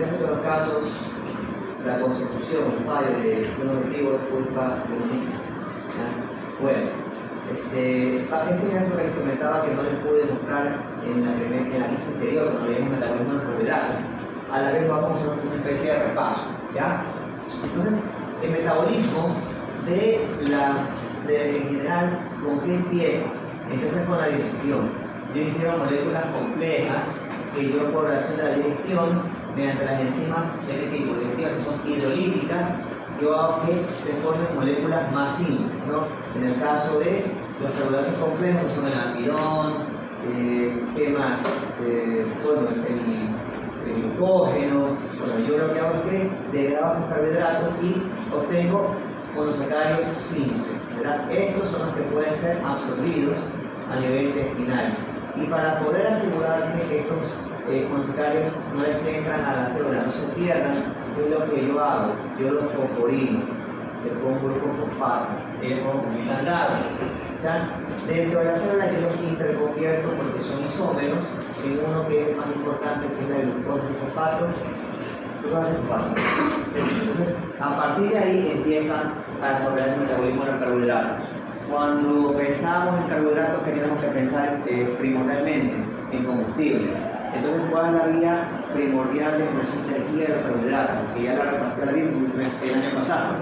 resto de los casos, la consecución, el fallo de un objetivo es culpa de un mismo. Bueno, este ejemplo que les comentaba que no les pude mostrar en la clase anterior, cuando veíamos metabolismo de los carbohidratos, a la vez vamos a hacer una especie de repaso, ¿ya? Entonces, el metabolismo en general, ¿con qué empieza? Empieza con la digestión. Yo ingiero moléculas complejas que yo por reacción de la digestión, mediante las enzimas de este tipo, digestivas que son hidrolíticas, yo hago que se formen moléculas más simples, ¿no? En el caso de los carbohidratos complejos, que son el almidón, ¿qué más? Bueno, el glucógeno. Bueno, yo lo que hago es que degrado estos carbohidratos y obtengo monosacáridos simples, ¿verdad? Estos son los que pueden ser absorbidos a nivel intestinal. Y para poder asegurarme que estos monosacáridos no les entran a la célula, no se pierdan, ¿qué es lo que yo hago? Yo los fosforino, le pongo grupo fosfato, le pongo un landado. Dentro de la célula yo los interconvierto porque son isómeros en uno que es más importante, que es el glucosa y fosfato. Entonces, a partir de ahí empiezan a desarrollar el metabolismo de los carbohidratos. Cuando pensamos en carbohidratos, que tenemos que pensar primordialmente en combustible. Entonces, ¿cuál es la vía primordial de generación de energía de los carbohidratos? Que ya la repasé el año pasado.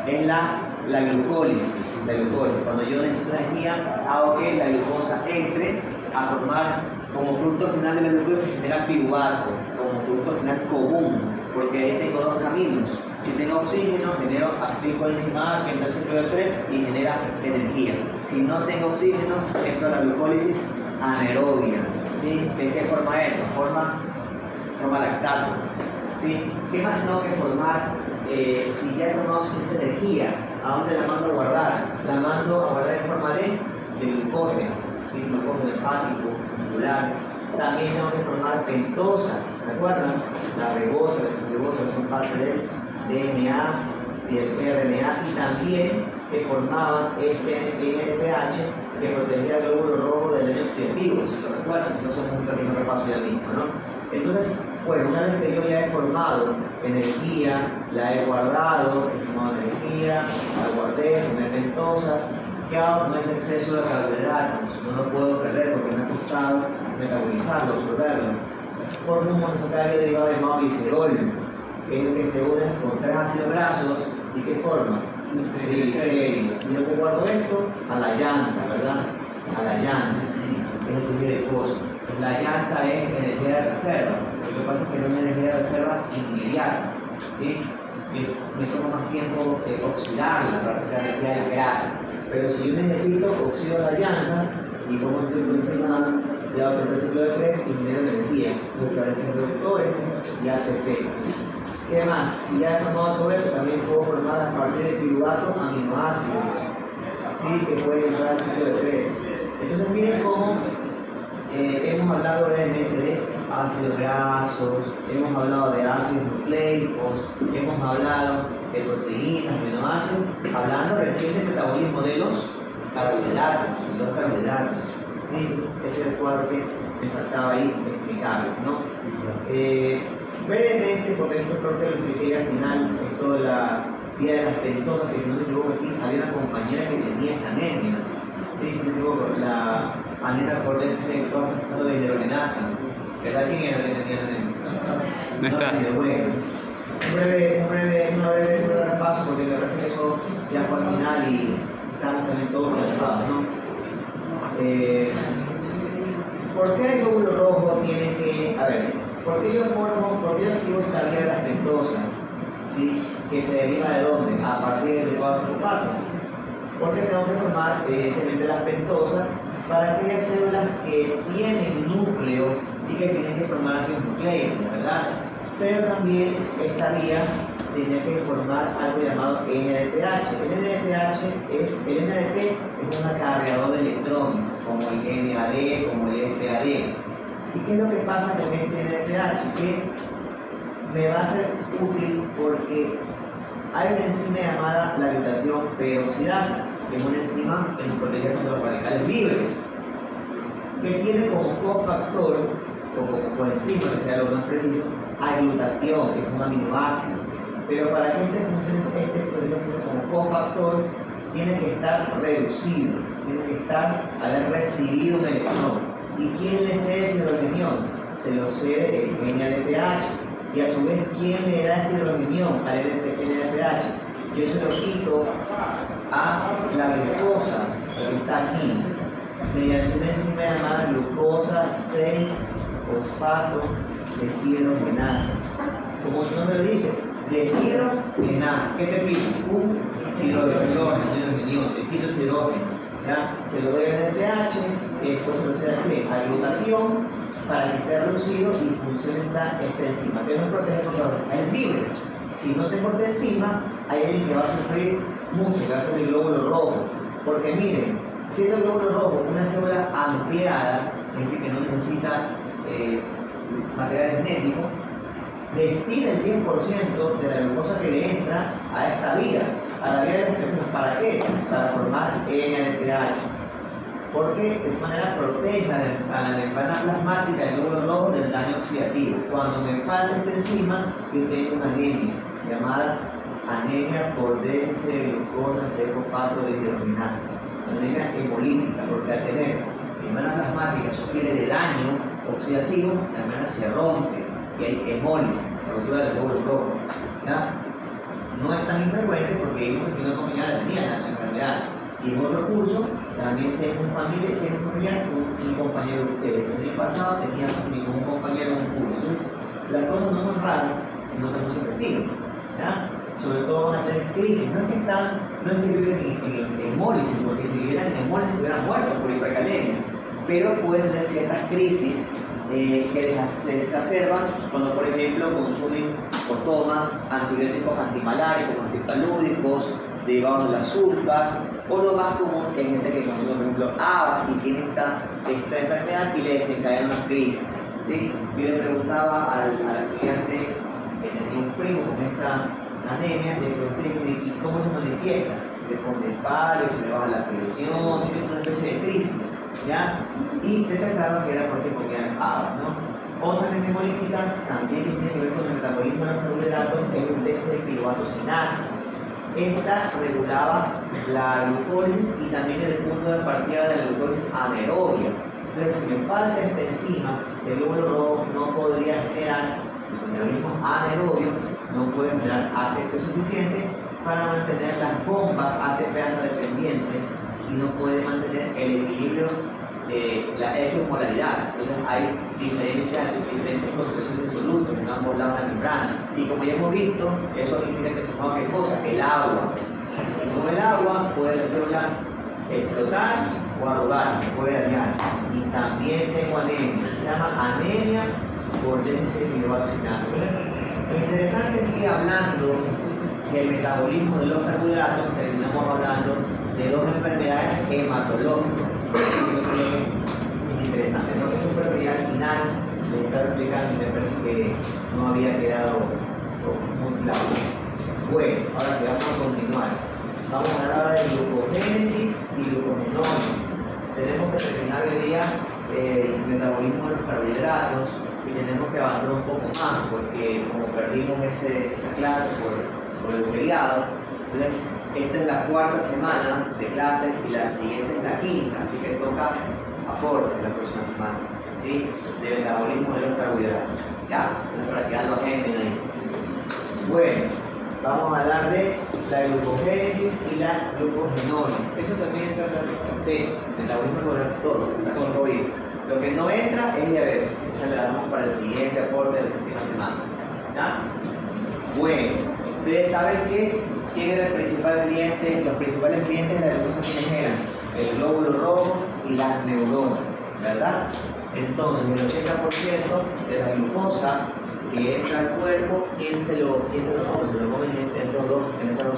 Es la glucólisis. La glucosa. Cuando yo necesito energía, hago que la glucosa entre a formar, como producto final de la glucosa, se genera piruvato, como producto final común, porque ahí tengo dos caminos. Si tengo oxígeno, genero acetilcoenzima que entra al ciclo de Krebs y genera energía. Si no tengo oxígeno, entro a la glucólisis anaerobia. ¿Sí? ¿De qué forma eso? Forma lactato. ¿Sí? ¿Qué más tengo que formar si ya he formado suficiente energía? ¿A dónde la mando a guardar? La mando a guardar en forma de glucógeno. ¿Sí? Glucógeno hepático, muscular. También tengo que formar pentosas, ¿se acuerdan? La ribosa, las ribosas son parte del DNA y del RNA, y también que formaban este NADPH que protegía el glóbulo rojo del daño oxidativo, si lo recuerdan, si no son un pequeño repaso ya mismo, ¿no? Entonces, bueno, una vez que yo ya he formado energía, la he guardado, he formado energía, la guardé, formé pentosas, ¿qué hago con ese exceso de carbohidratos? No lo puedo perder porque me ha costado metabolizarlo, absorberlo. Formo un monosacárido derivado llamado glicerol, que es el que se une con tres ácidos grasos. ¿Y qué forma? Triglicéridos. ¿Y yo te guardo esto? A la llanta, ¿verdad? A la llanta. Es el tipo de cosas. La llanta es energía de reserva. Lo que pasa es que no es energía de reserva inmediata. ¿Sí? Me toma más tiempo oxidarla para sacar energía de las grasas. Pero si yo necesito, oxido la llanta y como estoy condicionado, ya otro ciclo de Krebs y genero energía. Diferentes reductores y ATP. ¿Qué más? Si ya he formado todo esto, también puedo formar a partir de piruvato aminoácidos, ¿sí? Que pueden entrar al ciclo de Krebs. Entonces miren cómo hemos hablado brevemente de ácidos grasos, hemos hablado de ácidos nucleicos, hemos hablado de proteínas, aminoácidos, hablando recién del metabolismo de los carbohidratos, ¿sí? Ese es el cuadro que me faltaba ahí explicarles, ¿no? Brevemente, porque esto creo que lo expliqué al final, esto de la vía de las pentosas, que si no me equivoco aquí había una compañera que tenía esta anemia, ¿sí? Si no me equivoco, la anemia por dentro de hidrogenasa, ¿verdad? ¿Quién era que tenía anemia? No está. Bueno, un breve repaso, porque me parece que eso ya fue al final y estamos también todos organizados, ¿no? ¿Por qué el glóbulo rojo tiene que, ¿por qué yo activo esta vía de las pentosas? ¿Sí? ¿Que se deriva de dónde? A partir del glucosa fosfato. Porque tengo que formar evidentemente las pentosas para aquellas células que tienen núcleo y que tienen que formar ácidos nucleicos, ¿verdad? Pero también esta vía tiene que formar algo llamado NADPH. El NADP es un acarreador de electrones, como el NAD, como el FAD. ¿Y qué es lo que pasa con este NADPH? Que me va a ser útil porque hay una enzima llamada la glutatión peroxidasa, que es una enzima que nos protege contra los radicales libres, que tiene como cofactor, o como coenzima, que sea lo más preciso, glutatión, que es un aminoácido. Pero para que este funcione como cofactor, tiene que estar reducido, tiene que haber recibido un electrón. ¿Y quién le cede ese hidrogenión? Se lo cede el NADPH. Y a su vez, ¿quién le da este hidrogenión al NADPH? Yo se lo quito a la glucosa, que está aquí, mediante una enzima llamada glucosa 6-fosfato deshidrogenasa. Como su nombre lo dice, deshidrogenasa. ¿Qué te pido? Un hidrogenión, te quito ese hidrógeno. ¿Ya? Se lo doy al pH, después se lo cede a glutatión para que esté reducido y funcione esta enzima. Que no protege contra los rayos libres. Si no tengo esta enzima, hay alguien que va a sufrir mucho, que va a ser el glóbulo rojo. Porque miren, siendo el glóbulo rojo una célula ampliada, es decir, que no necesita material genético, destina el 10% de la glucosa que le entra a esta vía, a la vía de los tejidos. ¿Para qué? Para formar NADPH. Porque de esa manera protege a la membrana plasmática del glóbulo rojo del daño oxidativo. Cuando me falta esta enzima, yo tengo una anemia llamada anemia por déficit de glucosa 6-fosfato deshidrogenasa. Anemia hemolítica, porque al tener membrana plasmática sugiere de daño oxidativo, la membrana se rompe y hay hemólisis, ruptura del glóbulo rojo. ¿Ya? No es tan infrecuente porque vimos que una compañera tenía la enfermedad. Y en otro curso también tengo un familiar, un compañero de ustedes. El año pasado tenía casi ningún compañero en un curso. Entonces, las cosas no son raras, sino que no se investigan. Sobre todo van a tener crisis. No es que viven en hemólisis, porque si vivieran en hemólisis estuvieran muertos por hipercalemia. Pero pueden tener ciertas crisis que se exacerban cuando, por ejemplo, consumen o toman antibióticos antimaláricos, antipalúdicos, derivados de las sulfas, o lo más común es gente que consume, por ejemplo, habas y tiene esta enfermedad y le desencadena una crisis. ¿Sí? Yo le preguntaba al estudiante que tenía un primo con esta anemia, le pregunté, ¿y cómo se manifiesta? Se pone pálido, se le baja la presión, tiene una especie de crisis, ¿ya? Y detectaron que era porque comían habas, ¿no? Otra anemia hemolítica también tiene que ver con el metabolismo de los carbohidratos, es un déficit de piruvato-sinasa. Esta regulaba la glucólisis y también el punto de partida de la glucólisis anaerobia. Entonces, si me falta esta enzima, el glóbulo rojo no podría generar, el metabolismo anaerobio no puede generar ATP suficiente para mantener las bombas ATPasa dependientes y no puede mantener el equilibrio de la osmolaridad. Entonces hay diferentes concentraciones de solutos en ambos lados de la membrana. Y como ya hemos visto, eso implica que se ponga ¿qué cosa? El agua. Si se come el agua, puede la célula explotar o arrugarse, puede dañarse. Y también tengo anemia. Se llama anemia por déficit de piruvato-sinasa. Lo interesante es que hablando del metabolismo de los carbohidratos, terminamos hablando de dos enfermedades hematológicas. Es interesante, porque eso fue lo que ya al final les estaba explicando y me parece que no había quedado muy claro. Bueno, ahora sí, vamos a continuar. Vamos a hablar ahora de glucogénesis y glucogenosis. Tenemos que terminar hoy día el metabolismo de los carbohidratos y tenemos que avanzar un poco más porque como perdimos esa clase por el feriado, entonces esta es la cuarta semana de clases y la siguiente es la quinta, así que toca aportes la próxima semana, ¿sí? De metabolismo de los carbohidratos. Ya, entonces para que ya lo agenden ahí. Bueno, vamos a hablar de la glucogénesis y la glucogenosis. Eso también entra en la lección. Sí, metabolismo de los todo, las 5 vidas. Lo que no entra es diabetes. Esa le damos para el siguiente aporte de la séptima semana. ¿Ya? Bueno, ustedes saben que quién era el principal cliente, los principales clientes de la glucosa, ¿quiénes eran? El glóbulo rojo y las neuronas, ¿verdad? Entonces, el 80% de la glucosa que entra al cuerpo, ¿quién se lo come? Se lo comen en estas dos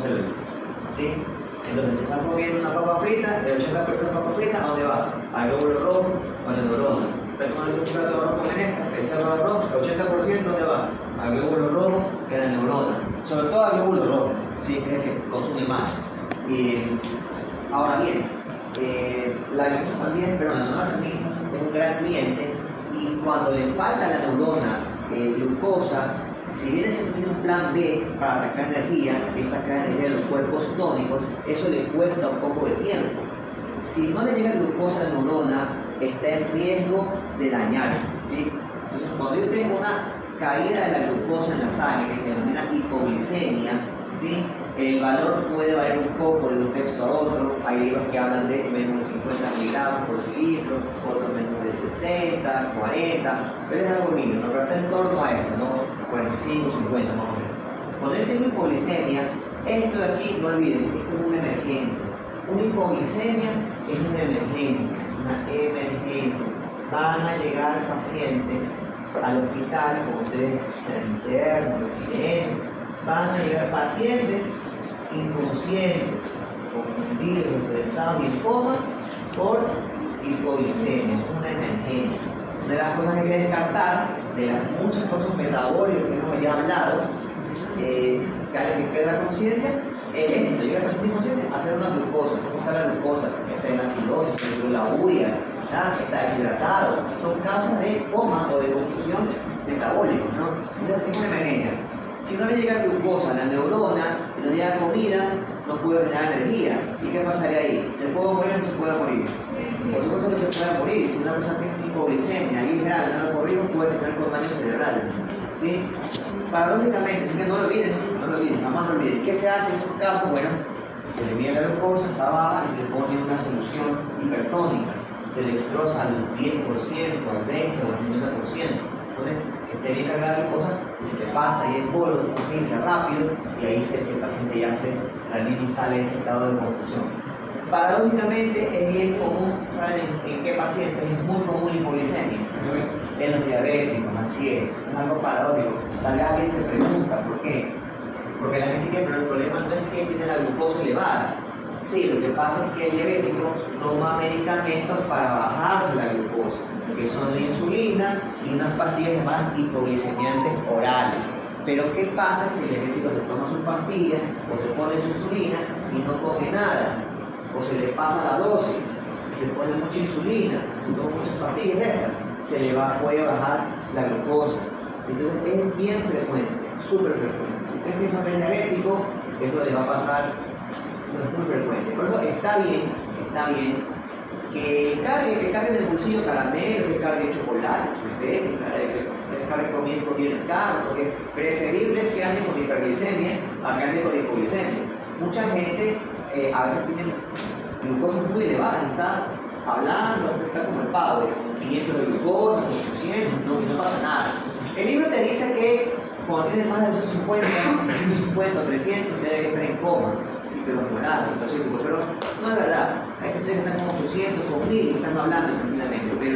células, ¿sí? Entonces, si están comiendo una papa frita, el 80% de la papa frita, ¿a dónde va? Al glóbulo rojo o a la neurona. Están tomando un plato de arroz con esta, el cerdo de arroz, el 80% ¿dónde va? Al glóbulo rojo y a la neurona. Sobre todo al glóbulo rojo, ¿sí? Que es el que consume más. Ahora bien, la glucosa también, pero la neurona también es un gran cliente y cuando le falta a la neurona glucosa, glucosa, si bien se tiene un plan B para sacar energía, que sacar energía de los cuerpos tónicos, eso le cuesta un poco de tiempo. Si no le llega glucosa a la neurona, está en riesgo de dañarse, ¿sí? Entonces, cuando yo tengo una caída de la glucosa en la sangre, que se denomina hipoglicemia, ¿sí? El valor puede variar un poco de un texto a otro. Hay libros que hablan de menos de 50 miligramos por cilindro, otros menos de 60, 40, pero es algo mínimo, ¿no? Pero está en torno a esto, ¿no? 45, 50 más o menos. Cuando yo tengo hipoglicemia, esto de aquí, no olviden, esto es una emergencia. Una hipoglicemia es una emergencia, Van a llegar pacientes al hospital, como ustedes sean internos, residentes, van a llegar pacientes inconscientes, confundidos, estresados y en coma por hipoglicemia. Es una emergencia. Una de las cosas que hay que descartar, de las muchas cosas metabólicas que hemos ya hablado, que pierde la conciencia, es esto: llega el paciente inconsciente a hacer una glucosa. ¿Cómo está la glucosa? Está en acidosis, está en la urea, está deshidratado. Son causas de coma o de confusión metabólica, ¿no? Entonces es una emergencia. Si no le llega glucosa a la neurona, si no le llega comida, no puede generar energía. ¿Y qué pasaría ahí? ¿Se puede morir o no se puede morir? Por supuesto que se puede morir. Si una persona tiene hipoglicemia y es grave, no lo corrimos, puede tener con daño cerebral, ¿sí? Paradójicamente, así que no lo olviden, jamás lo olviden. ¿Qué se hace en esos casos? Bueno, se le mide la glucosa, está baja y se le pone una solución hipertónica de dextrosa al 10%, al 20% o al 50%. Entonces, que esté bien cargada de glucosa y se le pasa ahí el polvo, se conseguirse rápido y ahí el paciente ya se realmente y sale de ese estado de confusión. Paradójicamente es bien común, ¿saben en qué pacientes es muy común la hipoglicemia? En los diabéticos, así es algo paradójico. Tal vez alguien se pregunta por qué. Porque la gente tiene, pero el problema no es que tiene la glucosa elevada. Sí, lo que pasa es que el diabético toma medicamentos para bajarse la glucosa, que son la insulina y unas pastillas llamadas hipoglicemiantes orales. Pero ¿qué pasa si el diabético se toma sus pastillas o se pone su insulina y no come nada? O se le pasa la dosis y se pone mucha insulina, se toma muchas pastillas de estas, puede bajar la glucosa. Entonces es bien frecuente, súper frecuente. Si usted tiene un diabético, eso le va a pasar, no es muy frecuente. Por eso está bien que cargue en el bolsillo caramelo, que cargue chocolate, chupete, que cargue comida escondida en el carro, porque es preferible que ande con hiperglicemia a que ande con hipoglicemia. Mucha gente a veces tiene glucosa muy elevada, está hablando, está como el pavo, con 500 de glucosa, con 800, no pasa nada. El libro te dice que cuando tienes más de 250 o 300, debe que estar en coma, pero no es verdad. Hay personas que están con 800, con 1000 y están hablando tranquilamente. Pero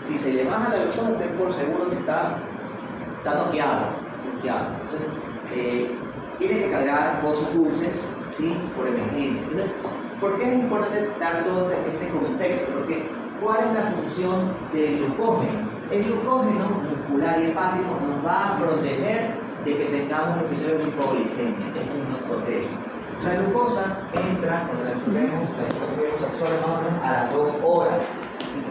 si se le baja la glucosa, usted por seguro que está noqueado. Entonces, tiene que cargar cosas dulces, ¿sí? Por emergencia. Entonces, ¿por qué es importante dar todo este contexto? Porque ¿cuál es la función del glucógeno? El glucógeno muscular y hepático nos va a proteger de que tengamos episodios de hipoglicemia. Esto nos protege. La glucosa entra, cuando la absorbemos se absorbe más o menos a las 2 horas,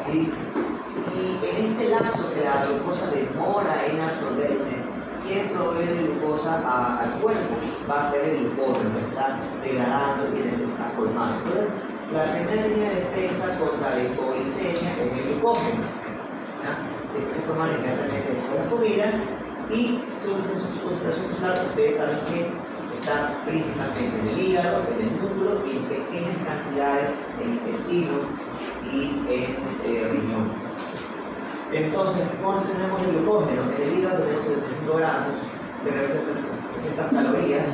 ¿sí? Y en este lapso que la glucosa demora en absorberse, ¿quién provee de glucosa al cuerpo? Va a ser el glucógeno, que está degradando y se está formando. Entonces, la primera línea de defensa contra la hipoglicemia es el glucógeno. Se forman inmediatamente después de las comidas y su expresión muscular, ustedes saben que está principalmente en el hígado, en el músculo y en pequeñas cantidades en el intestino y en el riñón. Entonces, ¿cuánto tenemos de glucógeno? En el hígado tenemos 75 gramos, que representan 300 calorías.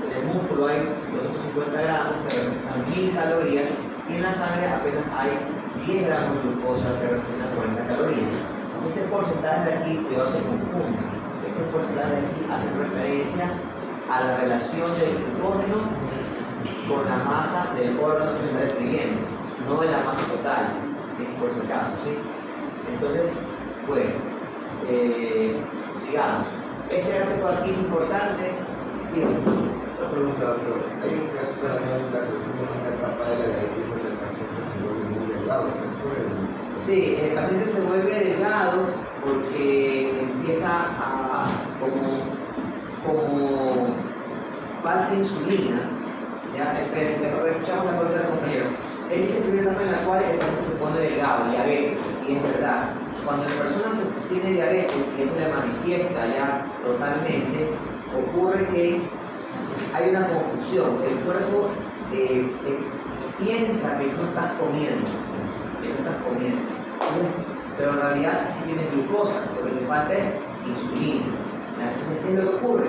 En el músculo hay 250 gramos, que representan 1000 calorías. Y en la sangre apenas hay 10 gramos de glucosa, que representan 40 calorías. Este porcentaje de aquí, cuidado, se confunde. Este porcentaje de aquí hace referencia a la relación del glucógeno con la masa del órgano que está describiendo, no en la masa total, por si acaso, ¿sí? Entonces, bueno, sigamos. Este gráfico aquí es importante. La pregunta, doctor, hay un caso también en una etapa de la diabetes donde el paciente se vuelve muy delgado, ¿no es por eso? Sí, el paciente se vuelve delgado porque empieza a falta de insulina, ya, escuchamos la pregunta del compañero, él dice que hay una etapa en la cual el paciente se pone delgado, diabetes, y es verdad. Cuando la persona tiene diabetes y eso le manifiesta ya totalmente, ocurre que hay una confusión. El cuerpo piensa que no estás comiendo, pero en realidad sí tienes glucosa, lo que le falta es insulina. Entonces, ¿qué es lo que ocurre?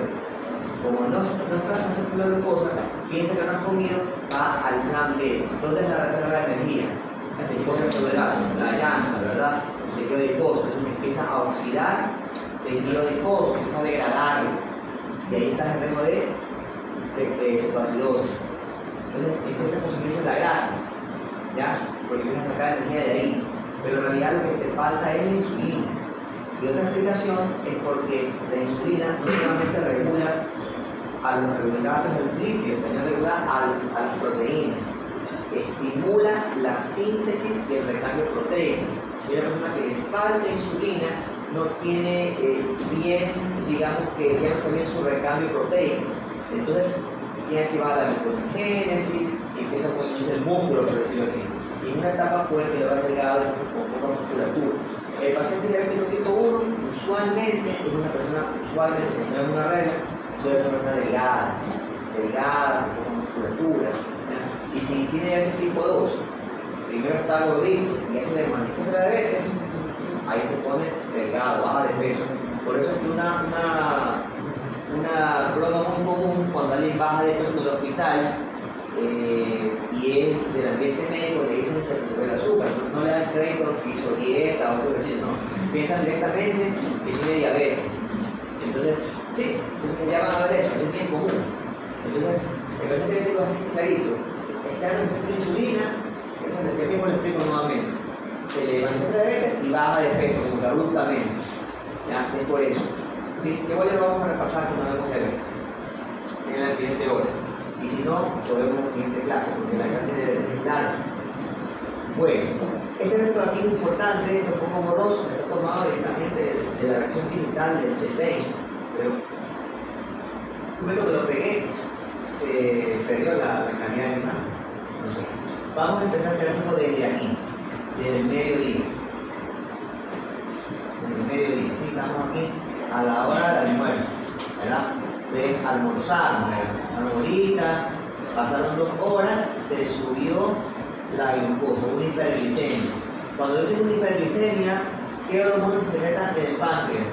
Como no estás haciendo la glucosa, piensa que no has comido, va al plan B. ¿Dónde es la reserva de energía? El tejido carbohidrato, la llanta, ¿verdad? El tejido adiposo. Entonces empieza a oxidar el tejido adiposo, empieza a degradarlo. Y ahí está el riesgo de cetoacidosis. Entonces empieza a consumirse la grasa, ¿ya? Porque empieza a sacar energía de ahí. Pero en realidad lo que te falta es la insulina. Y otra explicación es porque la insulina no solamente regula a los carbohidratos del lípido, también regula a las proteínas. Estimula la síntesis y el recambio proteico. Y una persona que le falta insulina no tiene bien, digamos que ya no está bien su recambio proteico. Entonces tiene activada la glucogénesis y empieza a consumirse el músculo, por decirlo así. Y en una etapa puede que lo haya llegado con poca musculatura. El paciente diabético tipo 1 usualmente es una persona, no es una regla, suele ser una persona delgada, con poca musculatura. Y si tiene diabetes tipo 2, primero está gordito y eso le manifiesta la diabetes, ahí se pone delgado, baja de peso. Por eso es que una broma muy común cuando alguien baja de peso en el hospital y es del ambiente médico, le dicen que se le sube el azúcar, no le dan crédito si hizo dieta o algo así, no. Piensan directamente que tiene diabetes. Entonces, sí, ya van a ver eso, es bien común. Entonces, el paciente diabético es así clarito. Está en la insulina, eso es el que mismo le explico nuevamente. Se le manifiesta diabetes y baja de peso, como que abruptamente. ¿Ya? Es por eso. ¿Sí? Igual le vamos a repasar cuando vemos diabetes en la siguiente hora. Y si no, lo vemos en la siguiente clase, porque la clase es larga. Bueno, este reto aquí es importante, es un poco moroso, está tomado directamente de la versión digital del ChatBase, pero luego que lo pegué, se perdió la calidad de imagen. Vamos a empezar el gráfico desde aquí, desde el mediodía. Desde el mediodía, sí, estamos aquí a la hora del almuerzo, ¿verdad? De almorzar, ahorita, pasaron 2 horas, se subió la glucosa, una hiperglicemia. Cuando yo tengo una hiperglicemia, ¿qué hormona se secreta en el páncreas?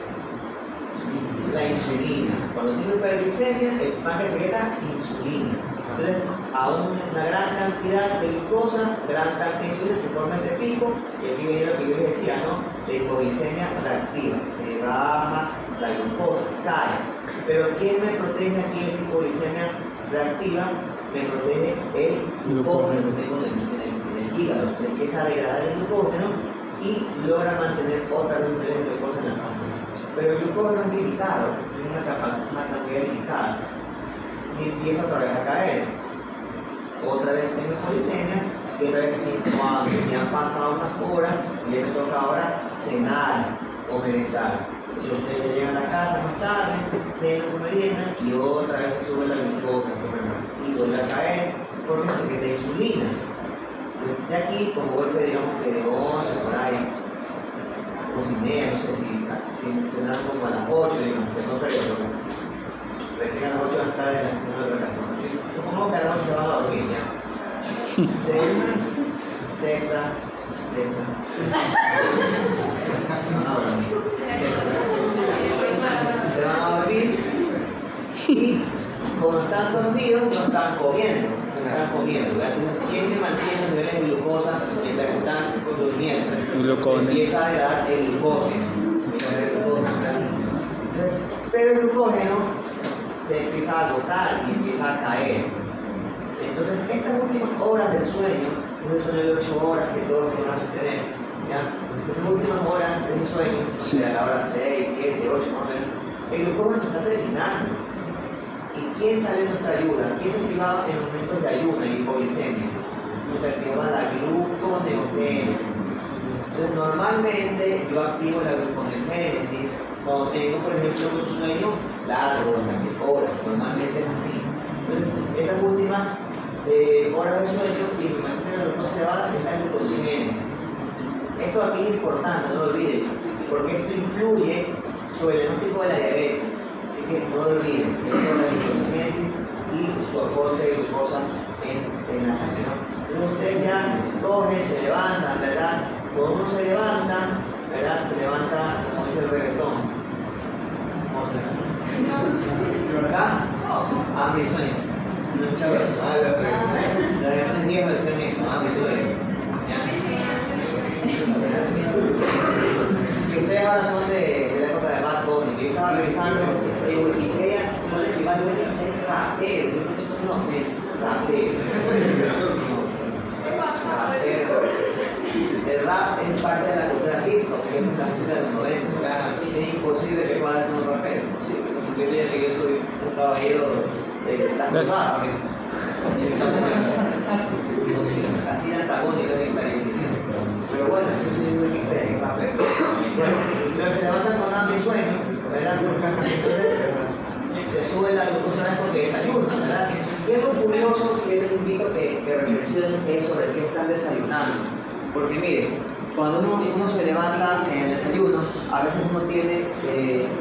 La insulina. Cuando tengo hiperglicemia, el páncreas secreta insulina. Entonces, a una gran cantidad de glucosa, gran cantidad de insulina, se forma este pico, y aquí viene lo que yo les decía, ¿no? La hipoglicemia reactiva. Se baja la glucosa, cae. Pero ¿quién me protege aquí de la hipoglicemia reactiva? Me protege el glucógeno que tengo en el hígado. Se empieza a degradar el glucógeno y logra mantener otra vez de glucosa en la sangre. Pero el glucógeno es limitado, tiene una cantidad limitada. Y empieza otra vez a caer. Otra vez tengo hipoglicemia, y otra vez cuando ya han pasado unas horas, y me toca ahora cenar o merendar. Si ustedes llegan a la casa más tarde, cenan o meriendan y otra vez se sube la glucosa y vuelve a caer porque se queda insulina. De aquí, como vuelve, digamos que de 11 por ahí, 11:30, no sé si cenan como a las 8, digamos que no creo, recién a las 8 van a estar en la otra casa. Supongamos que a las 11 se van a dormir ya. Se van a dormir y como están dormidos no están comiendo, ¿verdad? Entonces, ¿quién me mantiene los niveles de glucosa mientras están durmiendo? Se empieza a dar el glucógeno. Entonces, pero el glucógeno se empieza a agotar y empieza a caer. Entonces, estas últimas horas del sueño, un sueño de 8 horas que todos van a tener, ¿ya? Esas últimas horas del sueño, sí, a la hora 6, 7, 8 más o menos, el glucógeno se está terminando. ¿Y quién sale a nuestra ayuda? ¿Quién se activaba en momentos de ayuno y hipoglicemia? Nos activaba la gluconeogénesis. Entonces, normalmente yo activo la gluconeogénesis cuando tengo, por ejemplo, un sueño largo, durante horas, normalmente es así. horas de sueño y me mantiene la glucosa elevada, está en glucosinogénesis. Esto aquí es importante, no lo olviden, porque esto influye sobre el diagnóstico de la diabetes. Así que no lo olviden, esto es la glucosinogénesis y su aporte de glucosa en la sangre, ¿no? Entonces ustedes ya cogen, se levantan, ¿verdad? Cuando uno se levanta, ¿verdad? Se levanta, como dice el reggaetón. ¿Verdad? Hambre y sueño. No es chévere. La reggaetón es viejo de ser eso, hambre y sueño. Que ustedes ahora son de la época de Bad Bunny. Yo estaba revisando en Wikipedia, no le digo, es rapero. No, es rapero. El rap es parte de la cultura hip hop, que es la música de los 90. Es imposible que pueda ser un rapero, imposible. Porque digan que yo soy un caballero de las cruzadas. Así de antagónica de la edición. Pero bueno, eso sí es Wikipedia, que es rapero. Bueno, entonces se levantan con hambre y sueño, ¿verdad? Entonces se sube la glucosa porque desayunan, ¿verdad? Y algo curioso que les invito que reflexionen es sobre qué están desayunando. Porque miren, cuando uno se levanta en el desayuno, a veces uno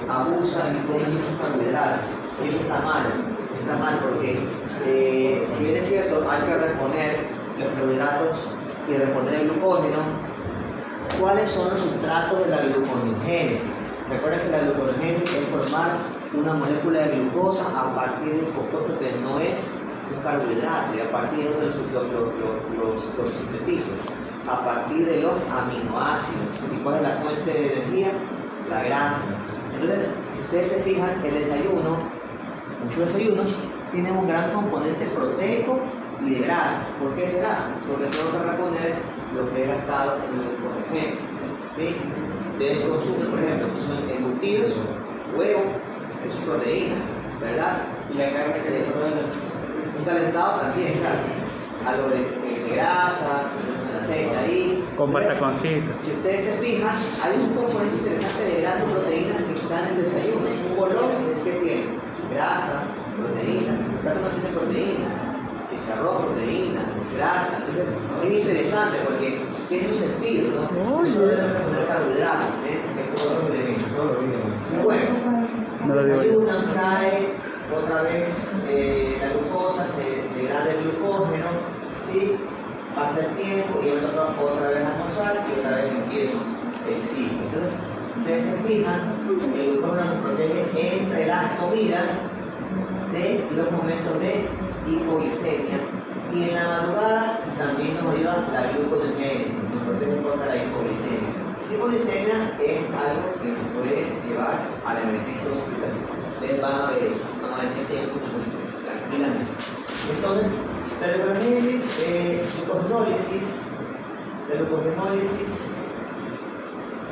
abusa y come muchos carbohidratos. Y eso está mal porque si bien es cierto, hay que reponer los carbohidratos y reponer el glucógeno. ¿Cuáles son los sustratos de la gluconeogénesis? Recuerden que la gluconeogénesis es formar una molécula de glucosa a partir del compuesto que no es un carbohidrato y a partir de los sintetizo, a partir de los aminoácidos. ¿Y cuál es la fuente de energía? La grasa. Entonces, si ustedes se fijan, el desayuno, muchos desayunos tienen un gran componente proteico y de grasa. ¿Por qué será? Porque tengo que reponer lo que he gastado en la gluconeogénesis. ¿Sí? Ustedes consumen, por ejemplo, consumen embutidos, huevo, eso es proteína, ¿verdad? Y la carne de un calentado también, claro. Algo de grasa, aceite ahí. Con pataconcito. Si ustedes se fijan, hay un componente interesante de grasa y proteína que está en el desayuno. Un bolón que tiene grasa, proteína. El plato no tiene proteína. Chicharrón, proteína, grasa. Entonces es interesante porque tiene un sentido, ¿no? Eso debe tener carbohidratos, es todo lo que bueno, desayunan, cae otra vez la glucosa, se degrada el glucógeno, ¿sí? Pasa el tiempo y otra vez a almorzar y otra vez empiezo el ciclo. Entonces, ustedes se fijan, el glucógeno nos protege entre las comidas de los momentos de hipoglicemia y en la madrugada también nos ayuda la gluconeogénesis, nos protege contra la hipoglicemia. La hipoglicemia es algo que nos puede llevar a la emergencia hospitalaria. Ustedes van a ver eso, van a ver que tienen hipoglicemia, tranquilamente. Entonces, la gluconeogénesis,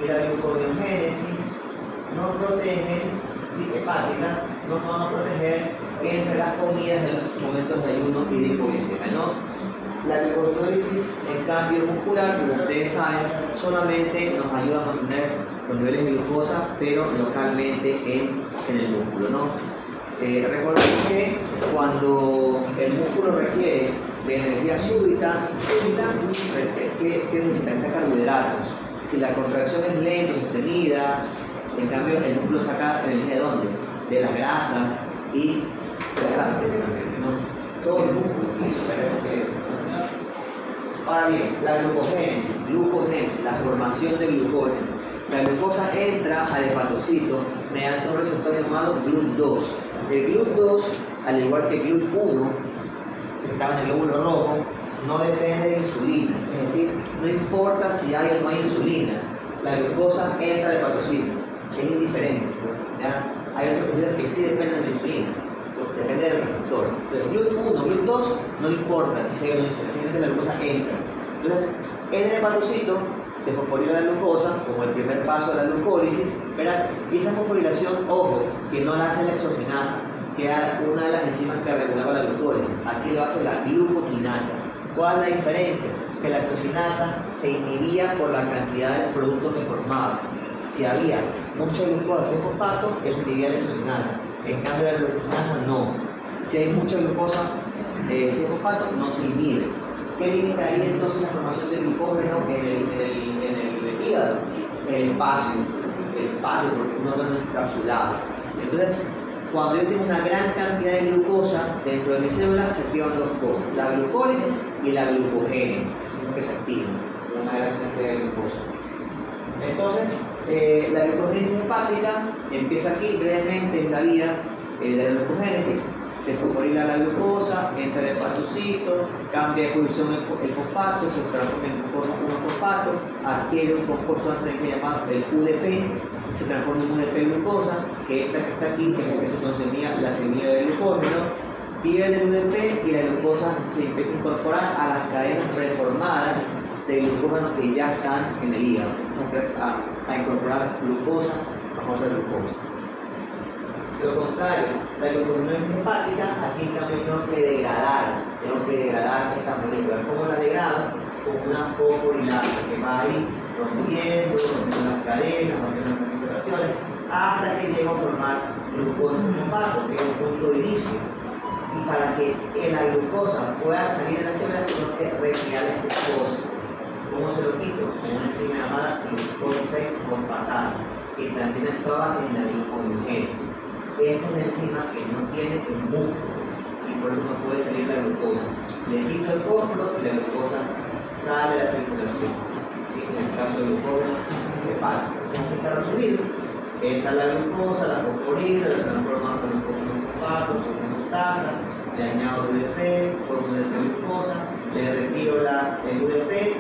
y la gluconeogénesis nos protegen, ¿sí? Hepática, nos van a proteger entre las comidas en los momentos de ayuno y de hipoglicemia, ¿no? La gluconeogénesis, en cambio muscular, como ustedes saben, solamente nos ayuda a mantener los niveles de glucosa, pero localmente en el músculo, ¿no? Recordemos que cuando el músculo requiere de energía súbita, ¿qué necesita? Carbohidratos. Si la contracción es lenta, sostenida, en cambio el músculo saca energía ¿de dónde? De las grasas y ¿no? Todo el músculo. Ahora bien, la glucogénesis, la formación de glucógeno. La glucosa entra al hepatocito mediante un receptor llamado GLUT2. El GLUT2, al igual que GLUT1, que estaba en el glóbulo rojo, no depende de insulina. Es decir, no importa si hay o no hay insulina, la glucosa entra al hepatocito. Es indiferente. ¿Ya? Hay otros tejidos que sí dependen de la insulina. Depende del receptor. Entonces, GLUT1, GLUT2, no importa si la glucosa entra. Entonces, en el hepatocito se fosforila la glucosa como el primer paso de la glucólisis, ¿verdad? Y esa fosforilación, ojo, que no la hace la exogenasa, que era una de las enzimas que regulaba la glucólisis. Aquí lo hace la glucokinasa. ¿Cuál es la diferencia? Que la exogenasa se inhibía por la cantidad del producto que formaba. Si había mucha glucosa en fosfato, eso inhibía la exogenasa. En cambio, la glucokinasa no. Si hay mucha glucosa, si hay fosfato, no se inhibe. ¿Qué limita ahí entonces la formación de glucógeno en el hígado? El espacio, porque uno no es encapsulado. Entonces, cuando yo tengo una gran cantidad de glucosa dentro de mi célula, se activan dos cosas, la glucólisis y la glucogénesis, que se activan una gran cantidad de glucosa. Entonces, la glucogénesis hepática empieza aquí brevemente en la vida de la glucogénesis. Se fosforila la glucosa, entra el hepatocito, cambia de posición el fosfato, se transforma en glucosa 1-fosfato, adquiere un comportante llamado el UDP, se transforma en UDP glucosa, que esta que está aquí, que es la que se consumía la semilla del glucógeno, pierde el UDP y la glucosa se empieza a incorporar a las cadenas preformadas de glucógeno que ya están en el hígado, a incorporar glucosa a otra glucosa. De lo contrario, la glucogénesis hepática, aquí también tengo que degradar esta molécula. ¿Cómo la degrado? Con una fosforilasa que va ahí rompiendo las cadenas, rompiendo las configuraciones, hasta que llego a formar glucosa fosfato, que es un punto de inicio. Y para que la glucosa pueda salir de la célula, tengo que retirar la glucosa. ¿Cómo se lo quito? Con una enzima llamada glucosa fosfatasa, que también actúa en la gluconeogénesis. Esta es una enzima que no tiene el músculo y por eso no puede salir la glucosa. Le quito el fósforo y la glucosa sale a la circulación. ¿Sí? En el caso del glucógeno hepático. Entonces, está resumido. Entra la glucosa, la fosforila, la transforma en glucosa fosfato, fosfatasa, le añado UDP, formo UDP glucosa, le retiro el UDP,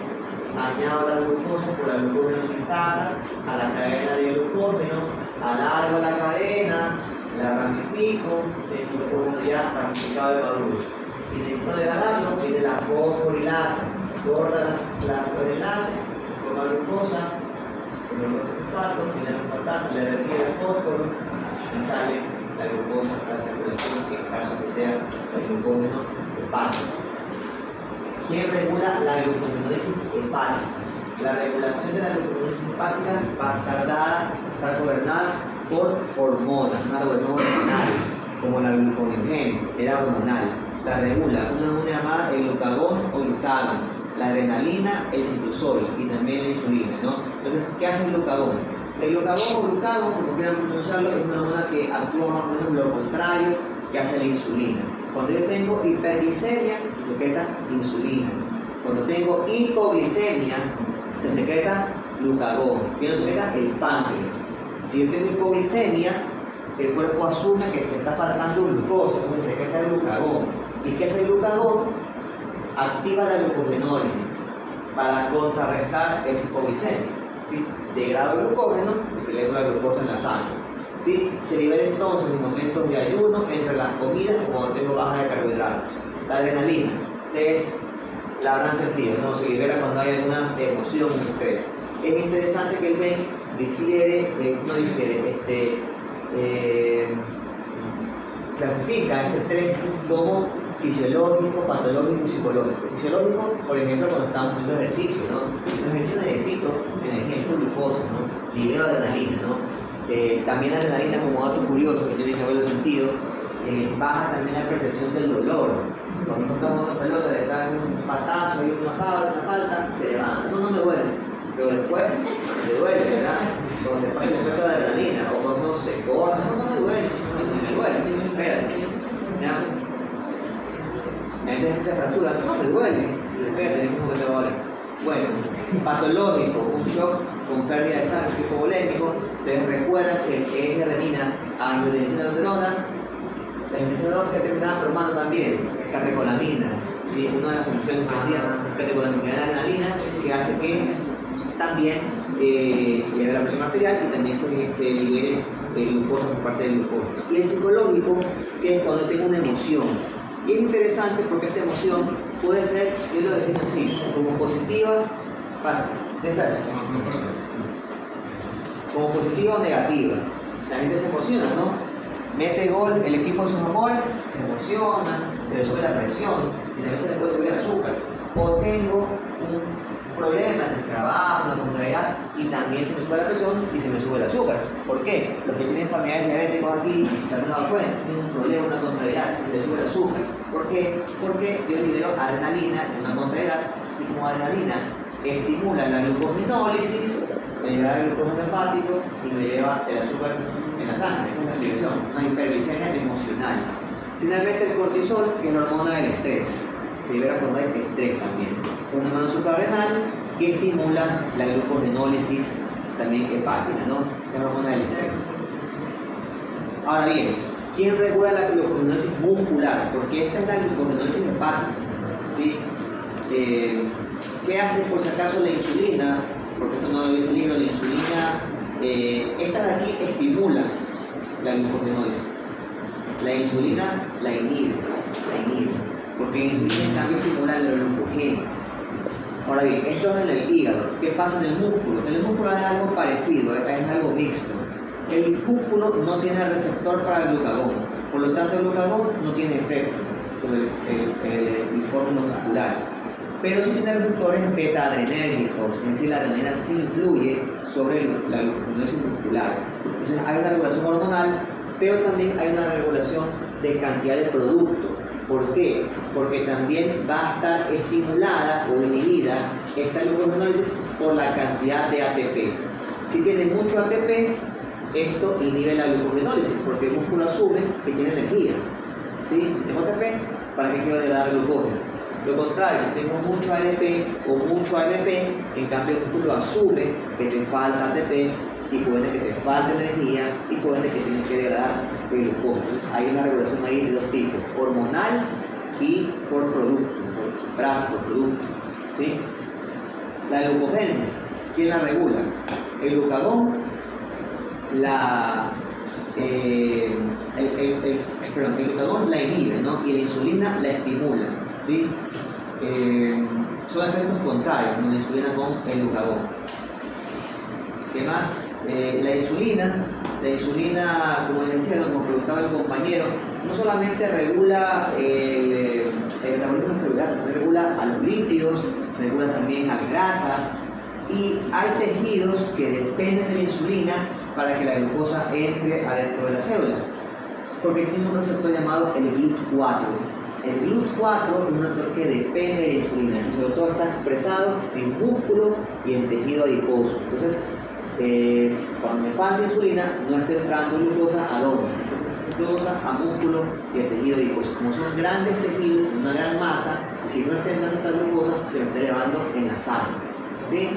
añado la glucosa por la glucógeno sintasa a la cadena de glucógeno, alargo la cadena, la ramifico, el glucógeno ya ramificado de maduro. Si necesito degradarlo, viene la fosforilasa, corta la fosforilasa, forma glucosa, con el fosfato, viene la fosfatasa, le retira el fósforo y sale la glucosa a la circulación, que en caso que sea el glucógeno hepático. ¿Quién regula la glucogénesis hepática? La regulación de la glucogénesis hepática va a estar gobernada por hormonas, una hormona hormonal, como la gluconeogénesis, era hormonal. La regula una hormona llamada el glucagón o glucagón, la adrenalina, el citosol y también la insulina, ¿no? Entonces, ¿qué hace el glucagón? El glucagón o glucagón, como quieran pronunciarlo, es una hormona que actúa más o menos lo contrario que hace la insulina. Cuando yo tengo hiperglicemia, se secreta insulina. Cuando tengo hipoglicemia, se secreta glucagón. ¿Quién lo secreta? El páncreas. Si yo tengo hipoglicemia, el cuerpo asume que te está faltando glucosa, entonces se secreta el glucagón. ¿Y qué hace el glucagón? Activa la glucogenólisis para contrarrestar esa hipoglicemia. ¿Sí? Degrado el glucógeno y elevo la glucosa en la sangre. ¿Sí? Se libera entonces en momentos de ayuno, entre las comidas o cuando tengo baja de carbohidratos. La adrenalina, ustedes la habrán sentido, ¿no? Se libera cuando hay alguna emoción, un estrés. Es interesante que el MEIS clasifica este estrés como fisiológico, patológico y psicológico. Fisiológico, por ejemplo, cuando estamos haciendo ejercicio, ¿no? En el ejercicio necesito energía con glucosa, ¿no? Libero adrenalina, ¿no? También la adrenalina, como dato curioso que tiene que haberlo sentido, baja también la percepción del dolor. Cuando estamos en pelota, le dan un patazo y una falta, se levanta. No me duele, pero después le duele, ¿verdad? Cuando se pone el efecto de adrenalina o cuando se corta, no me duele, espérate, ¿ya? Entonces se fractura, no me duele, espérate, mismo que te duele. Bueno, patológico, un shock con pérdida de sangre hipovolémico. Ustedes recuerdan que el eje renina, angiotensina-aldosterona, la angiotensina que terminaba formando también catecolaminas, ¿sí? Una de las funciones que hacía catecolamina la adrenalina, que hace que también libere la presión arterial y también se libere glucosa por parte del glucógeno. Y el psicológico, que es cuando tengo una emoción. Y es interesante porque esta emoción puede ser, yo lo defino así, como positiva, como positiva o negativa. La gente se emociona, ¿no? Mete gol el equipo de sus amores, se emociona, se le sube la presión y también se le puede subir el azúcar. O tengo problema en el trabajo, una contrariedad, y también se me sube la presión y se me sube el azúcar. ¿Por qué? Los que tienen familiares diabéticos aquí se han dado cuenta, tienen un problema, una contrariedad, se les sube el azúcar. ¿Por qué? Porque yo libero adrenalina en una contrariedad, y como adrenalina estimula la glucogenólisis, me lleva el glucógeno hepático y me lleva el azúcar en la sangre. Es una liberación, una hiperglicemia emocional. Finalmente el cortisol, que es la hormona del estrés, se libera por el estrés también. Una hormona suprarrenal que estimula la glucogenólisis también hepática, ¿no? Es la hormona del estrés. Ahora bien, ¿quién regula la glucogenólisis muscular? Porque esta es la glucogenólisis hepática, ¿sí? ¿Qué hace por si acaso la insulina? Porque esto no lo dice el libro, la insulina, esta de aquí estimula la glucogenólisis. La insulina la inhibe, porque la insulina en cambio estimula la glucogénesis. Ahora bien, esto es en el hígado. ¿Qué pasa en el músculo? En el músculo es algo parecido, es algo mixto. El músculo no tiene receptor para el glucagón, por lo tanto el glucagón no tiene efecto sobre el órgano muscular. Pero sí tiene receptores beta-adrenérgicos, es decir, la adrenalina sí influye sobre la glucogenólisis muscular. Entonces hay una regulación hormonal, pero también hay una regulación de cantidad de producto. ¿Por qué? Porque también va a estar estimulada o inhibida esta glucogenólisis por la cantidad de ATP. Si tiene mucho ATP, esto inhibe la glucogenólisis, porque el músculo asume que tiene energía. ¿Sí? Tengo ATP, ¿para qué quiero dar glucógeno? Lo contrario, si tengo mucho ADP o mucho AMP, en cambio el músculo asume que te falta ATP y puede que te falte energía y puede que tienes que degradar el glucógeno. Hay una regulación ahí de dos tipos, hormonal y por producto, por sustrato, por producto. ¿Sí? La glucogénesis, ¿quién la regula? El glucagón, el glucagón la inhibe, ¿no? Y la insulina la estimula. ¿Sí? Son efectos contrarios, ¿no? La insulina con el glucagón. ¿Qué más? La insulina, como les decía, como preguntaba el compañero, no solamente regula el metabolismo celular, regula a los lípidos, regula también a las grasas, y hay tejidos que dependen de la insulina para que la glucosa entre adentro de la célula, porque tiene un receptor llamado el GLUT4. El GLUT4 es un receptor que depende de la insulina y sobre todo está expresado en músculo y en tejido adiposo. Entonces, cuando me falta insulina, no está entrando glucosa a dónde, glucosa a músculo y a tejido adiposo. Como son grandes tejidos, una gran masa, si no está entrando esta glucosa, se me está elevando en la sangre. ¿Sí?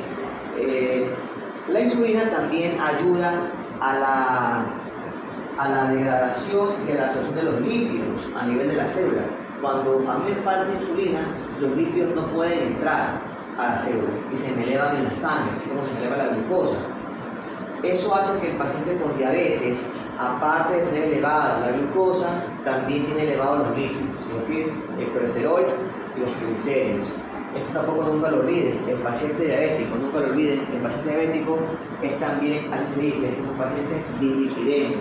La insulina también ayuda a la degradación y a la absorción de los lípidos a nivel de la célula. Cuando a mí me falta insulina, los lípidos no pueden entrar a la célula y se me elevan en la sangre, así como se me eleva la glucosa. Eso hace que el paciente con diabetes, aparte de tener elevada la glucosa, también tiene elevados los lípidos, es decir, el colesterol y los triglicéridos. Esto tampoco nunca lo olviden, el paciente diabético, nunca lo olviden, el paciente diabético es también, así se dice, es un paciente dislipidémico,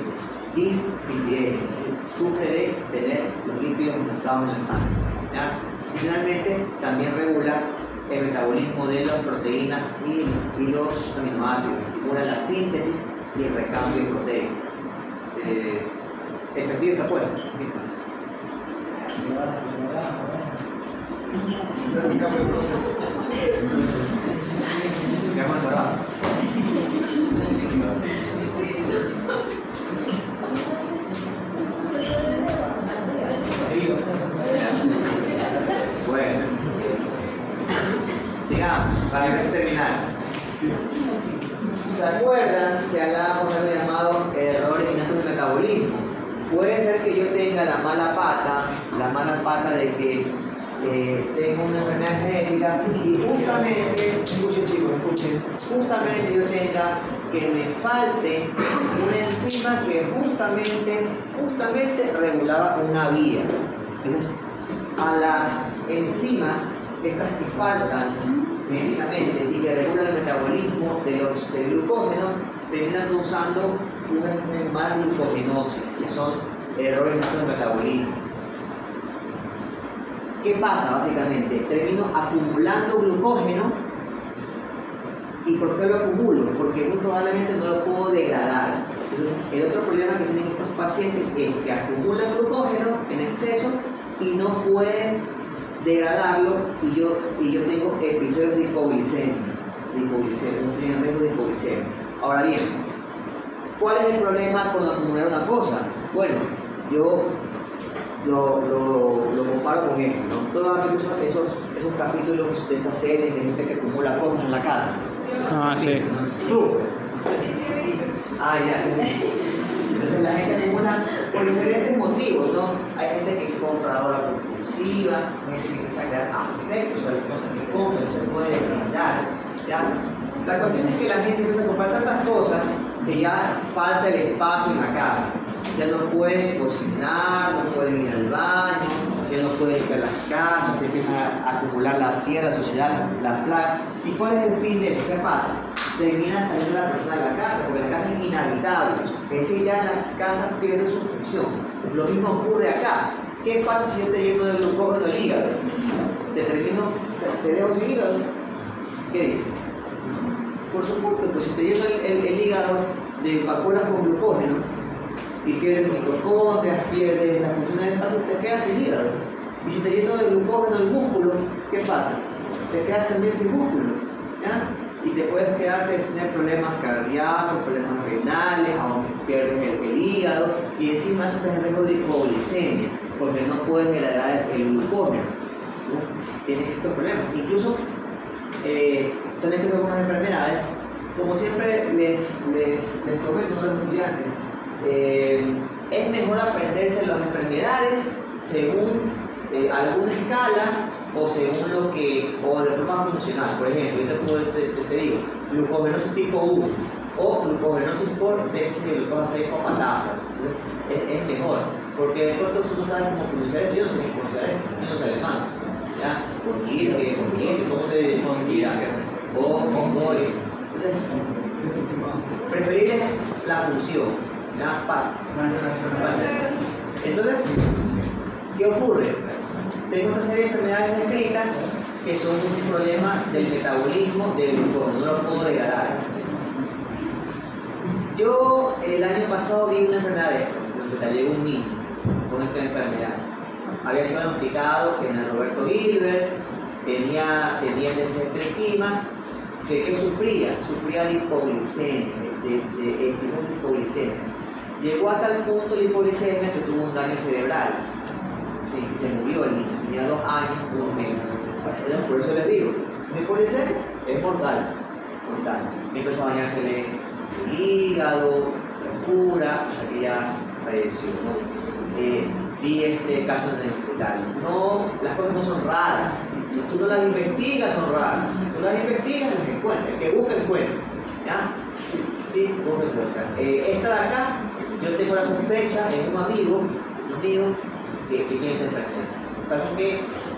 sufre de tener los lípidos aumentados en la sangre. ¿Ya? Y finalmente también regula el metabolismo de las proteínas y los aminoácidos, estimula la síntesis y el recambio de proteínas. ¿Efectivo está fuera? Ya más cerrado. Bueno, sigamos para terminar. ¿Se acuerdan que hablábamos de algo llamado errores innatos del metabolismo? Puede ser que yo tenga la mala pata de que tengo una enfermedad genética y justamente, justamente yo tenga que me falte una enzima que justamente regulaba una vía. Entonces, a las enzimas, estas que faltan genéticamente y que regulan el metabolismo del glucógeno, terminan usando una llamada glucogenosis, que son errores en el metabolismo. ¿Qué pasa básicamente? Termino acumulando glucógeno ¿Y por qué lo acumulo? Porque muy probablemente no lo puedo degradar. Entonces, el otro problema que tienen estos pacientes es que acumulan glucógeno en exceso y no pueden degradarlo, y yo tengo episodios de hipoglicemia, no tienen riesgo de hipoglicemia. Ahora bien, ¿cuál es el problema con acumular una cosa? Bueno, yo lo comparo con esto, ¿no? Todos han visto esos capítulos de estas series de gente que acumula cosas en la casa. Ah, sí. ¿Tú? Ah, ya. Entonces la gente acumula por diferentes motivos, ¿no? Hay gente que es compradora compulsiva, hay gente que empieza a crear afectos a las cosas que compra, no se puede descargar, ¿ya? La cuestión es que la gente empieza a comprar tantas cosas que ya falta el espacio en la casa. Ya no pueden cocinar, no pueden ir al baño, ya no pueden limpiar las casas, se empiezan a acumular la tierra, la suciedad, las plagas. ¿Y cuál es el fin de esto? ¿Qué pasa? Termina saliendo la persona de la casa, porque la casa es inhabitable. Es decir, ya la casa pierde su función. Lo mismo ocurre acá. ¿Qué pasa si yo te lleno de glucógeno el hígado? Te dejo sin hígado. ¿Qué dices? Por supuesto, pues si te lleno el hígado de vacunas con glucógeno y pierdes mitocondrias, pierdes la función del hígado, te quedas sin hígado. Y si te lleno de glucógeno el músculo, ¿qué pasa? Te quedas también sin músculo, ¿ya? Y te puedes quedar, tener problemas cardíacos, problemas renales, aún pierdes el hígado, y encima eso te da riesgo de hipoglicemia, porque no puedes degradar el glucógeno. Entonces, tienes estos problemas. Incluso salen que algunas enfermedades, como siempre les comento a los estudiantes, es mejor aprenderse las enfermedades según alguna escala o según o de forma funcional. Por ejemplo, yo te digo, glucogenosis tipo 1 o glucogenosis por déficit de glucosa 6 fosfatasa. Entonces, es mejor, porque de pronto tú no sabes cómo pronunciar esto, yo no sé cómo pronunciar esto, yo no sé alemán. ¿Ya? ¿Cómo se dice? Entonces, preferir es la función. ¿Ya? Fácil. Entonces, ¿qué ocurre? Tengo esta serie de enfermedades descritas que son un problema del metabolismo del glucógeno, no lo puedo degradar. Yo el año pasado vi una enfermedad de esto, donde llegó un niño con esta enfermedad. Había sido diagnosticado en el Roberto Gilbert, tenía déficit de enzima, ¿qué sufría? Sufría de hipoglicemia, de hipoglicemia. Llegó a tal punto de hipoglicemia que tuvo un daño cerebral. Sí, se murió el niño, tenía 2 años, 1 mes. Entonces, por eso les digo, la hipoglicemia es mortal. Me empezó a bañársele el hígado, la cura, o sea que ya falleció, ¿no? Vi casos en el hospital. No, las cosas no son raras. Si tú no las investigas, son raras. Si tú las investigas, las encuentras. El que busca, encuentra. ¿Ya? Sí, busca, encuentra. Esta de acá, yo tengo la sospecha, es un amigo mío que tiene esta enfermedad. Lo que pasa es que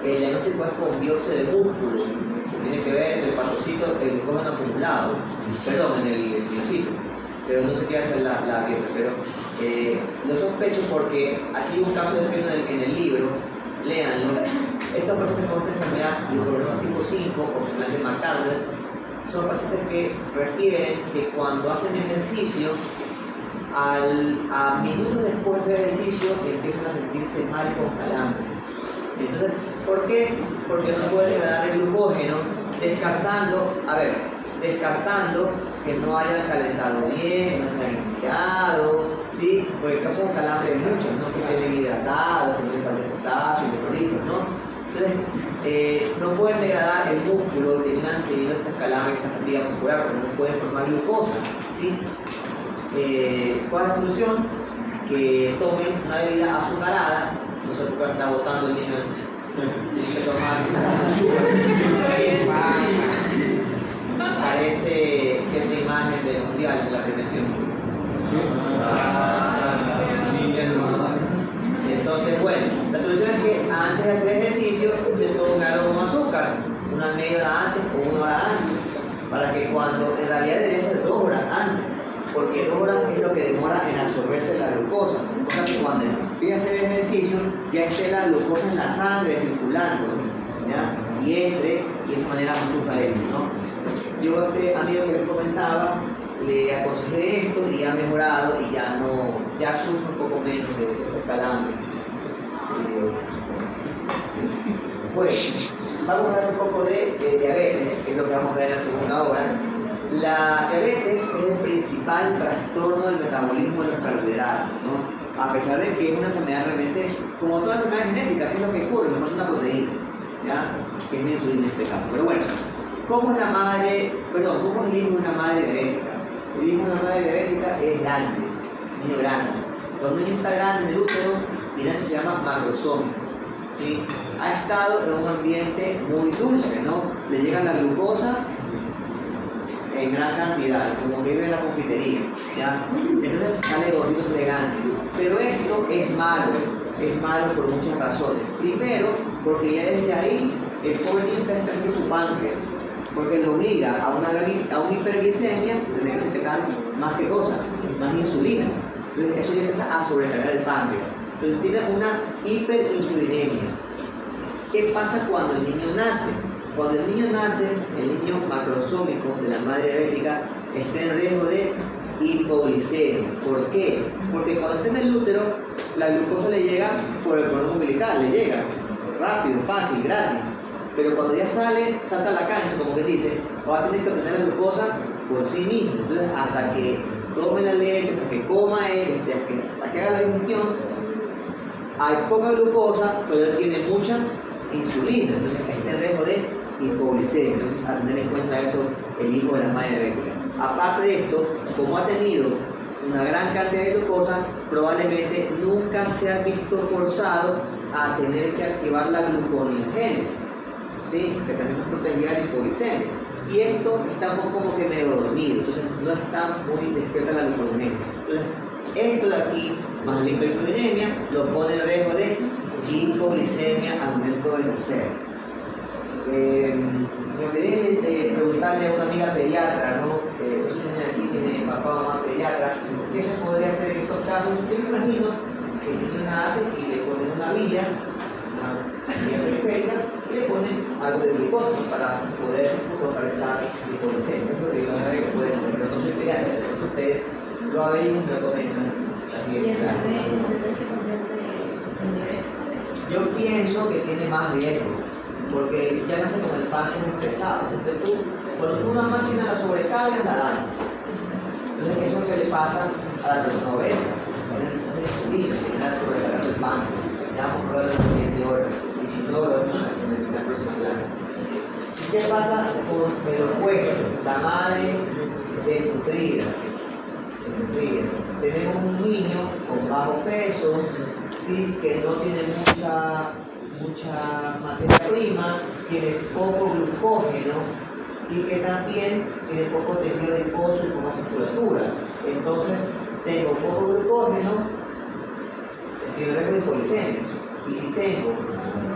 el diagnóstico es con biopsia de músculo. Se tiene que ver en el hepatocito, el glucógeno acumulado. Perdón, en el miocito. Pero no sé qué hace la biopsia. Pero lo sospecho porque aquí hay un caso de en el libro, léanlo. Estos pacientes con esta enfermedad, glucógeno tipo 5 o de McArdle, son pacientes que refieren que cuando hacen ejercicio, a minutos después del ejercicio empiezan a sentirse mal con calambres. Entonces, ¿por qué? Porque no puede degradar el glucógeno, descartando que no hayan calentado bien, no se hayan limpiado, ¿sí? Porque causas de calambre hay muchos, ¿no? Que estén hidratados, que les falte potasio, electrolitos, ¿no? Entonces, no pueden degradar el músculo, teniendo estas calambres, esta fatiga muscular, porque no pueden formar glucosa, ¿sí? ¿Cuál es la solución? Que tomen una bebida azucarada, no sé por qué está botando el niño, dice tomar parece cierta imagen del mundial de la premiación. Entonces, bueno, la solución es que antes de hacer ejercicio se tome algo con azúcar, una media hora antes o 1 hora antes, para que cuando, en realidad debería ser 2 horas antes, porque 2 horas es lo que demora en absorberse la glucosa. O sea que cuando empiece a hacer el ejercicio, ya esté la glucosa en la sangre circulando, ¿ya? Y entre, y de esa manera no sufra de él, ¿no? yo a este amigo que les comentaba, le aconsejé esto y ha mejorado y ya sufre un poco menos de calambre. Pues, vamos a hablar un poco de diabetes, que es lo que vamos a ver en la segunda hora. La diabetes es el principal trastorno del metabolismo de los carbohidratos, ¿no? A pesar de que es una enfermedad realmente, como toda enfermedad genética, ¿qué es lo que ocurre? Nos falta una proteína, ¿ya? Que es la insulina en este caso. Pero bueno, ¿cómo es el hijo de una madre diabética? El hijo de una madre diabética es grande, niño grande. Cuando el niño está grande en el útero, y nace se llama macrosómico, ¿sí? Ha estado en un ambiente muy dulce, ¿no? Le llega la glucosa en gran cantidad, como que vive en la confitería, ¿ya? Entonces sale gordito, sale grande. Pero esto es malo por muchas razones. Primero, porque ya desde ahí el pobre niño está entrando su páncreas, porque lo obliga a una hiperglicemia, donde que secretar más que cosa, más insulina. Entonces eso ya empieza a sobrecargar el páncreas. Entonces tiene una hiperinsulinemia. ¿Qué pasa cuando el niño nace? Cuando el niño nace, el niño macrosómico de la madre diabética está en riesgo de hipoglicemia. ¿Por qué? Porque cuando está en el útero, la glucosa le llega por el cordón umbilical, le llega rápido, fácil, gratis. Pero cuando ya sale, salta a la cancha, como que dice, va a tener que obtener la glucosa por sí mismo. Entonces, hasta que tome la leche, hasta que coma él, hasta que haga la digestión, hay poca glucosa, pero él tiene mucha insulina. Entonces, está en riesgo de hipoglicemia. Entonces, a tener en cuenta eso el hijo de la madre diabética. Aparte de esto, como ha tenido una gran cantidad de glucosa, probablemente nunca se ha visto forzado a tener que activar la gluconeogénesis, ¿sí? Que también nos protegía la hipoglicemia. Y esto está un poco como que medio dormido, entonces no está muy despierta la gluconeogénesis. Entonces, esto de aquí, más la hiperinsulinemia, lo pone en riesgo de hipoglicemia al momento de nacer. Me olvidé preguntarle a una amiga pediatra, ¿no? No sé si aquí tiene papá o mamá pediatra, ¿qué se podría hacer en estos casos? Yo me imagino que el niño nace y le ponen una vía periférica, y le ponen algo de glucosa para poder contrarrestar la hipoglicemia. Eso es lo que pueden hacer, pero no soy pediatra, entonces ustedes lo averiguan y lo comentan. Yo pienso que tiene más riesgo, porque ya nace con el páncreas estresado. Entonces cuando tú una máquina la sobrecargas, la daña. Entonces eso es lo que le pasa a la persona obesa. Entonces insulina, que está sobrecargando el páncreas. Ya vamos a ver en la siguiente hora. Y si no, lo vamos a ver en la próxima clase. ¿Qué pasa con el opuesto? La madre desnutrida. Tenemos un niño con bajo peso, ¿sí? Que no tiene mucha materia prima, tiene poco glucógeno y que también tiene poco tejido adiposo y poca musculatura. Entonces, tengo poco glucógeno, estoy en riesgo de hipoglicemia. Y si tengo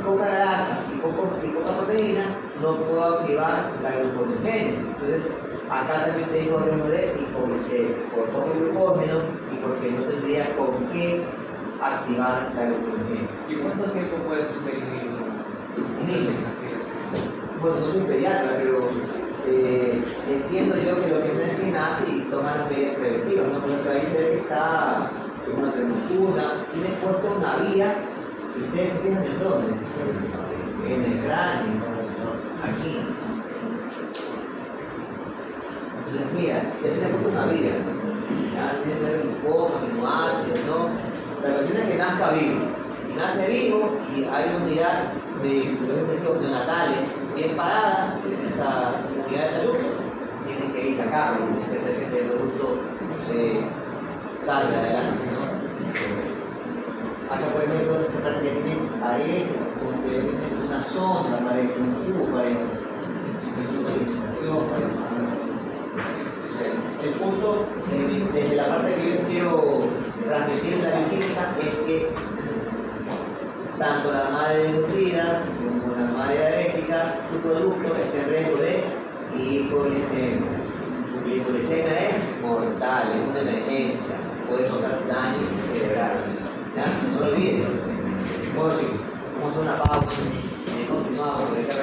poca grasa y poca proteína, no puedo activar la gluconeogénesis. Entonces, acá también tengo riesgo de hipoglicemia por poco glucógeno y porque no tendría con qué activar la gluconeogénesis. ¿Y cuánto tiempo puede suceder Un niño. Bueno, no soy pediatra, pero entiendo yo que lo que se es que nace y toma las medidas preventivas, ¿no? Por ejemplo, ahí se ve que está en una prematura, tiene puesto una vía, si ustedes se fijan en dónde, en el cráneo, aquí. Entonces, mira, ya tiene puesto una vía, ya tiene glucosa, aminoácidos, ¿no? La cuestión es que nazca vivo. Y nace vivo y hay una unidad de neonatales bien parada en esa necesidad de salud. Tienen que ir a sacarlo, tienen que hacer que este producto salga adelante, ¿no? Acá, por ejemplo, esta parte que tiene AS, porque tiene una sonda, parece, un tubo, parece, un tubo de alimentación, parece. El punto, desde la parte que yo quiero transmitir en la bioquímica, es que tanto la madre desnutrida como la madre diabética, su producto está en riesgo de hipoglicemia. La hipoglicemia es mortal, es una emergencia, puede causar daño cerebral. ¿Ya? No lo olviden. Bueno, sí, vamos a hacer una pausa y continuamos con esta